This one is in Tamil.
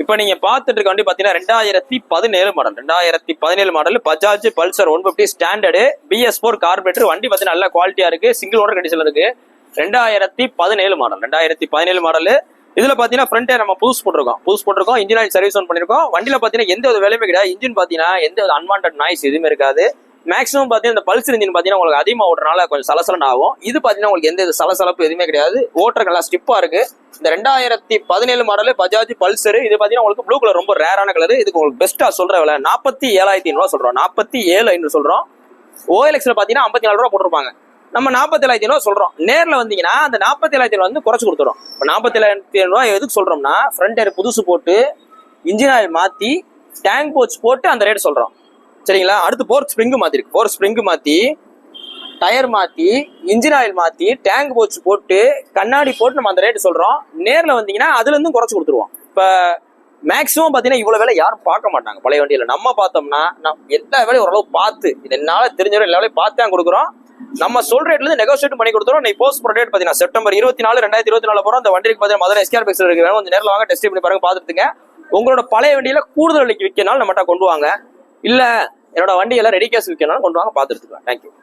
இப்போ நீங்க பார்த்துட்டு இருக்க வண்டி பாத்தீங்கன்னா 2017 model Bajaj Pulsar 150 standard BS4 carburettor. வண்டி பாத்தீங்கன்னா நல்ல குவாலிட்டியா இருக்கு, சிங்கிள் ஓனர் கண்டிஷன்ல இருக்கு. 2017 மாடல். இதுல பாத்தீங்கன்னா ஃப்ரண்ட் நம்ம புதுசு போட்டிருக்கோம், இன்ஜின் ஆயில் சர்வீஸ் பண்ணிருக்கோம். வண்டியில பாத்தீங்கன்னா எந்த ஒரு வேலையுமே கிடையாது. இன்ஜின் பாத்தீங்கன்னா எந்த ஒரு அன்வான்ட் நாய்ஸ் எதுவுமே இருக்காது. மேக்ஸிமம் பாத்தீங்கன்னா இந்த பல்சர் இன்ஜின் பாத்தீங்கன்னா உங்களுக்கு அதிகமா ஓட்டுறதுனால கொஞ்சம் சலசலன் ஆகும். இது பாத்தீங்கன்னா உங்களுக்கு எந்த சலசலப்பு எதுவுமே கிடையாது. ஓட்டுறதுக்கு நல்லா ஸ்டிப்பா இருக்கு. இந்த 2017 மாடல் பஜாஜ் பல்சர். இது பாத்தீங்கன்னா உங்களுக்கு ப்ளூ கலர், ரொம்ப ரேரான கலர். இதுக்கு உங்களுக்கு பெஸ்டா சொல்ற விலை 47,500 சொல்றோம். 47,500 சொல்றோம். OLXல பாத்தீங்கன்னா 54 ரூபா போட்டிருப்பாங்க. நம்ம 47,500 சொல்றோம். நேர்ல வந்தீங்கன்னா அந்த 47,500 வந்து குறைச்சு கொடுத்துரும். இப்போ 47,500 எதுக்கு சொல்றோம்னா, ஃப்ரண்ட் டயர் புதுசு போட்டு, இன்ஜின் ஆயில் மாத்தி, டேங்க் போச் போட்டு அந்த ரேட் சொல்றோம். சரிங்களா? அடுத்து போர்க் ஸ்ப்ரிங் மாத்தி, டயர் மாத்தி, இன்ஜின் ஆயில் மாத்தி, டேங்க் போச் போட்டு, கண்ணாடி போட்டு நம்ம அந்த ரேட் சொல்றோம். நேர்ல வந்தீங்கன்னா அதுல இருந்து குறைச்சு கொடுத்துருவோம். இப்ப மேக்ஸிமம் பாத்தீங்கன்னா இவ்வளவு வேலை யாரும் பார்க்க மாட்டாங்க பழைய வண்டியில. நம்ம பார்த்தோம்னா எல்லா வேலையும் ஓரளவு பார்த்து, இது என்னால தெரிஞ்ச எல்லா வேலையும் பார்த்து தான் கொடுக்குறோம். நம்ம சொல் ரேட்ல இருந்து நெகோசியேட் பண்ணி கொடுத்துறோம். நீ போஸ்ட் போற டேட் பாத்தீங்கன்னா செப்டம்பர் 24, 2024 போறோம். அந்த வண்டிக்கு பாத்தீங்கன்னா மதுரை SKR Pixel இருக்கு. வேணும் கொஞ்சம் நேரில் வாங்க, டெஸ்ட் பண்ணி பாருங்க, பாத்துட்டுங்க. உங்களோட பழைய வண்டியில கூடுதல் விலைக்கு விற்கனாலும் நம்மகிட்ட கொண்டு வாங்க. இல்ல என்னோட வண்டியெல்லாம் ரெடி கேஷ் விற்கனாலும் கொண்டு வாங்க, பாத்துட்டு. தேங்க்யூ.